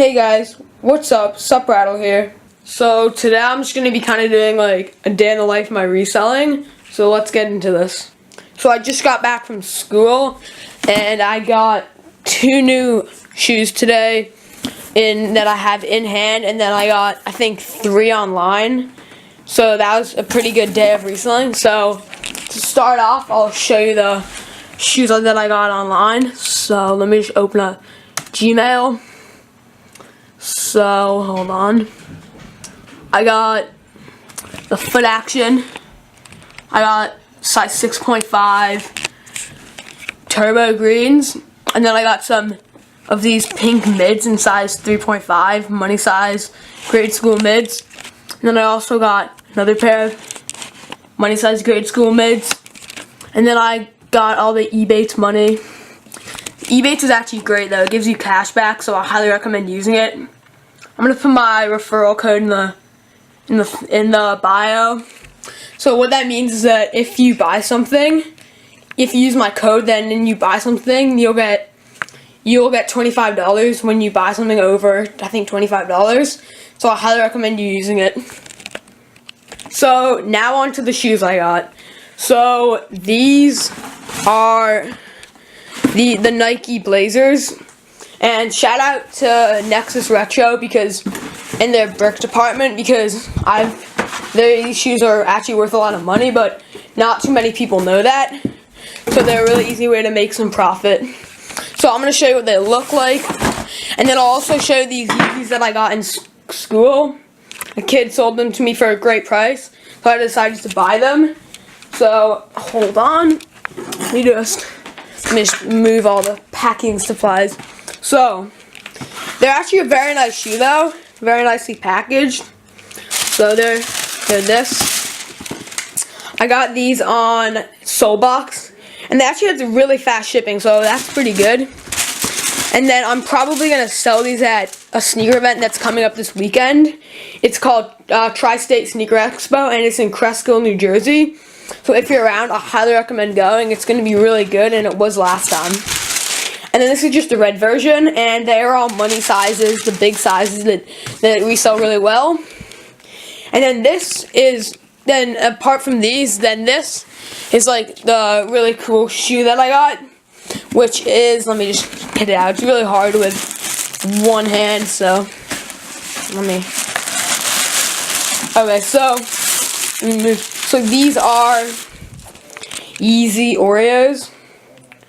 Hey guys, what's up? Sup Rattle here. So today I'm just going to be kind of doing like a day in the life of my reselling. So let's get into this. So I just got back from school and I got 2 new shoes today that I have in hand, and then I got I think 3 online. So that was a pretty good day of reselling. So to start off, I'll show you the shoes that I got online. So let me just open up Gmail. So hold on. I got the Foot Action. I got size 6.5 turbo greens, and then I got some of these pink mids in size 3.5 money size grade school mids. And then I also got another pair of money size grade school mids. And then I got all the Ebates money. Ebates is actually great though. It gives you cash back, so I highly recommend using it. I'm gonna put my referral code in the bio. So what that means is that if you buy something, if you use my code, then you buy something, you'll get $25 when you buy something over, I think, $25. So I highly recommend you using it. So now on to the shoes I got. So these are the Nike Blazers, and shout out to Nexus Retro because in their brick department, because these shoes are actually worth a lot of money, but not too many people know that. So they're a really easy way to make some profit. So I'm going to show you what they look like, and then I'll also show you these Yeezys that I got in school. A kid sold them to me for a great price, so I decided to buy them. So hold on, let me just move all the packing supplies. So they're actually a very nice shoe though, very nicely packaged. So they're this. I got these on Soulbox, and they actually have really fast shipping, so that's pretty good. And then I'm probably gonna sell these at a sneaker event that's coming up this weekend. It's called Tri-State Sneaker Expo, and it's in Cresskill, New Jersey. So if you're around, I highly recommend going. It's gonna be really good, and it was last time. And then this is just the red version, and they're all money sizes, the big sizes that we sell really well. And then apart from these, then this is like the really cool shoe that I got, which is, let me just get it out. It's really hard with one hand, so okay, so these are Yeezy Oreos.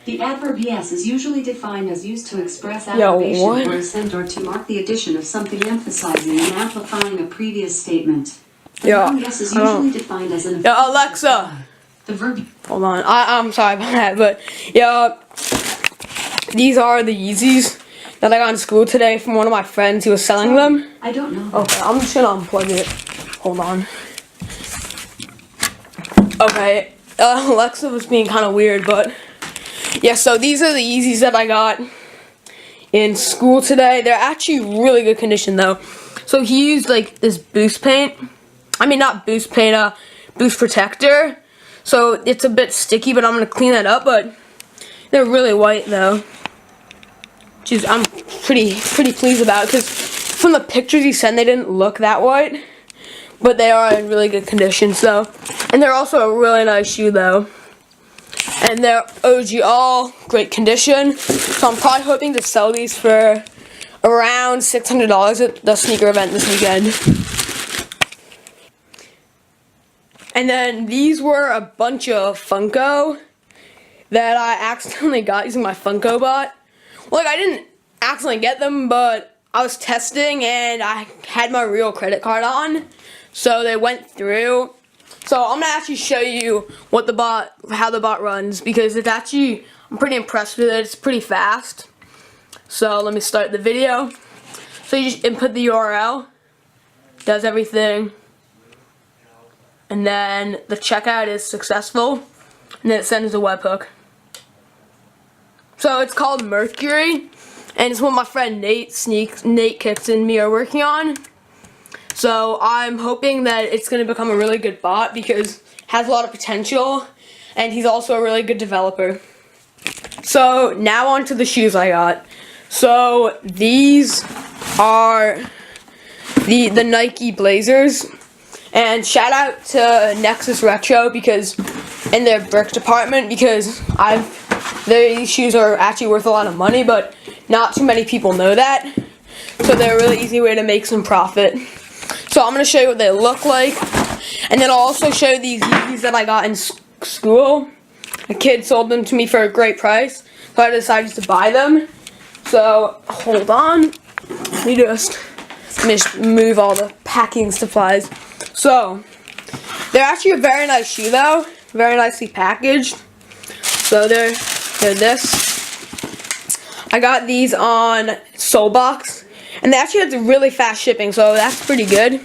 The adverb yes is usually defined as used to express approbation or assent, or to mark the addition of something emphasizing and amplifying a previous statement. The noun yes is usually defined as an Alexa. The verb. Hold on, I'm sorry about that, but these are the Yeezys that I got in school today from one of my friends who was selling them. I don't know. Okay, I'm just gonna unplug it. Hold on. Okay, Alexa was being kind of weird, but yeah, so these are the Yeezys that I got in school today. They're actually really good condition though. So he used like this boost paint. I mean, not boost paint, boost protector. So it's a bit sticky, but I'm gonna clean that up. But they're really white though, which I'm pretty pleased about, because from the pictures he sent, they didn't look that white, but they are in really good condition. So, and they're also a really nice shoe though. And they're OG, all great condition. So I'm probably hoping to sell these for around $600 at the sneaker event this weekend. And then these were a bunch of Funko that I accidentally got using my Funko bot. Like, I didn't accidentally get them, but I was testing and I had my real credit card on, so they went through. So I'm gonna actually show you how the bot runs, because it's actually, I'm pretty impressed with it. It's pretty fast. So let me start the video. So you just input the URL, does everything, and then the checkout is successful, and then it sends a webhook. So it's called Mercury, and it's what my friend Nate Kicks and me are working on. So I'm hoping that it's going to become a really good bot, because it has a lot of potential, and he's also a really good developer. So now on to the shoes I got. So these are the Nike Blazers. And shout out to Nexus Retro because in their brick department, because these shoes are actually worth a lot of money, but not too many people know that. So they're a really easy way to make some profit. So I'm going to show you what they look like. And then I'll also show you these Yeezys that I got in school. A kid sold them to me for a great price, so I decided to buy them. So hold on. Let me just move all the packing supplies. So they're actually a very nice shoe though. Very nicely packaged. So they're this. I got these on Soulbox, and they actually have really fast shipping, so that's pretty good.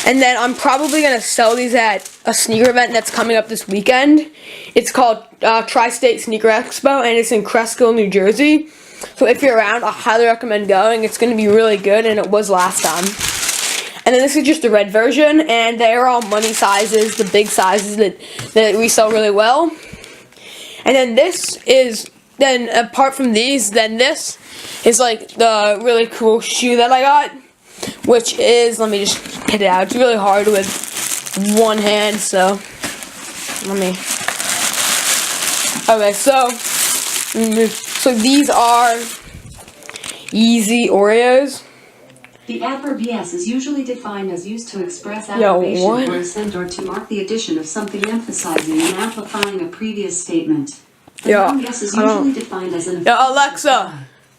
And then I'm probably gonna sell these at a sneaker event that's coming up this weekend. It's called Tri-State Sneaker Expo, and it's in Cresskill, New Jersey. So if you're around, I highly recommend going. It's gonna be really good, and it was last time. And then this is just the red version, and they're all money sizes, the big sizes that we sell really well. And then apart from these, then this is like the really cool shoe that I got, which is, let me just get it out. It's really hard with one hand, so okay, so these are Yeezy Oreos. The adverb yes is usually defined as used to express approbation or assent or to mark the addition of something emphasizing and amplifying a previous statement. The noun yes is usually defined as an Alexa.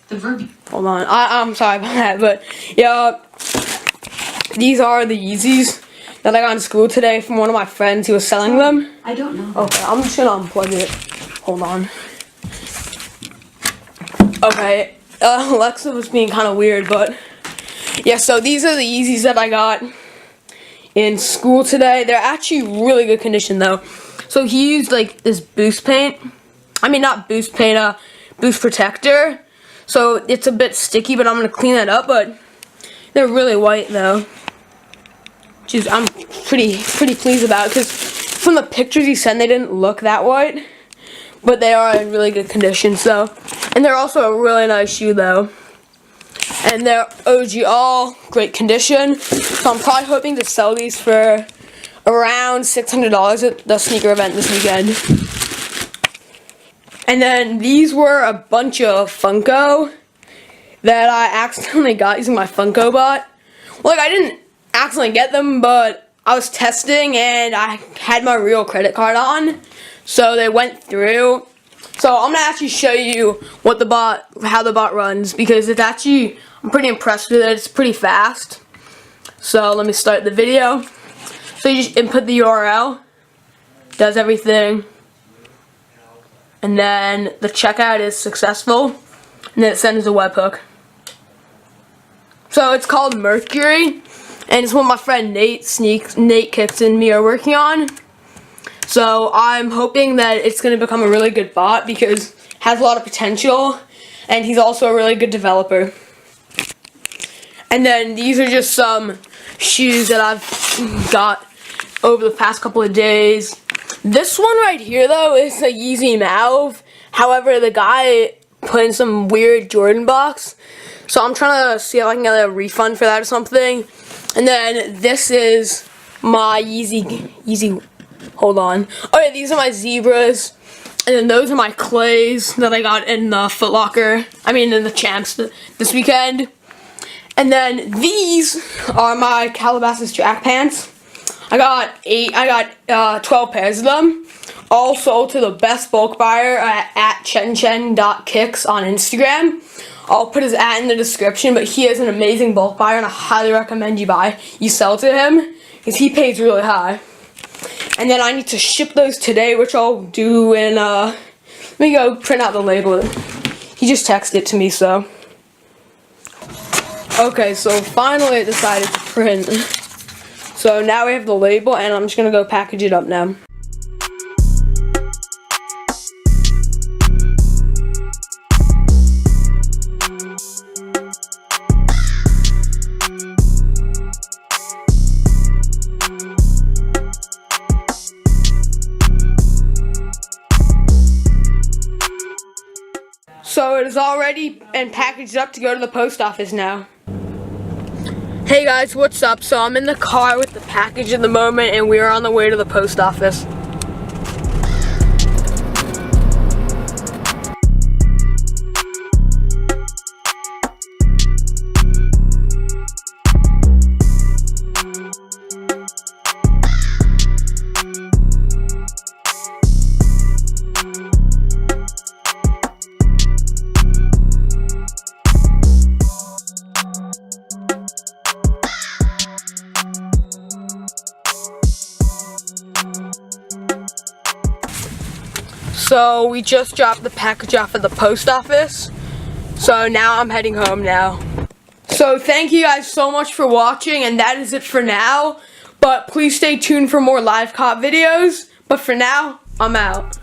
The verb. Hold on, I'm sorry about that, but these are the Yeezys that I got in school today from one of my friends who was selling them. I don't know. Okay, I'm just gonna unplug it. Hold on. Okay, Alexa was being kind of weird, but yeah, so these are the Yeezys that I got in school today. They're actually really good condition though. So he used like this boost paint. I mean, not boost paint, boost protector. So it's a bit sticky, but I'm gonna clean that up. But they're really white though, which is I'm pretty pleased about, because from the pictures he sent, they didn't look that white, but they are in really good condition. So, and they're also a really nice shoe though. And they're OG all great condition. So I'm probably hoping to sell these for around $600 at the sneaker event this weekend. And then these were a bunch of Funko that I accidentally got using my Funko bot. Like, I didn't accidentally get them, but I was testing and I had my real credit card on, so they went through. So I'm gonna actually show you how the bot runs, because it's actually, I'm pretty impressed with it. It's pretty fast. So let me start the video. So you just input the URL, does everything, and then the checkout is successful, and then it sends a webhook. So it's called Mercury, and it's what my friend Nate Kicks and me are working on. So I'm hoping that it's going to become a really good bot, because it has a lot of potential, and he's also a really good developer. And then these are just some shoes that I've got over the past couple of days. This one right here though is a Yeezy Mauve. However, the guy put in some weird Jordan box, so I'm trying to see if I can get a refund for that or something. And then this is my Yeezy. Hold on. Oh yeah, these are my Zebras. And then those are my Clays that I got in the Foot Locker. I mean, in the Champs this weekend. And then these are my Calabasas track pants. I got 12 pairs of them. All sold to the best bulk buyer at chenchen.kicks on Instagram. I'll put his ad in the description, but he is an amazing bulk buyer, and I highly recommend you sell to him, because he pays really high. And then I need to ship those today, which I'll do in, let me go print out the label. He just texted it to me, so. Okay, so finally I decided to print. So now we have the label, and I'm just gonna go package it up now. So it is all ready and packaged up to go to the post office now. Hey guys, what's up? So I'm in the car with the package at the moment and we are on the way to the post office. So we just dropped the package off at the post office. So now I'm heading home now. So thank you guys so much for watching, and that is it for now. But please stay tuned for more live cop videos. But for now, I'm out.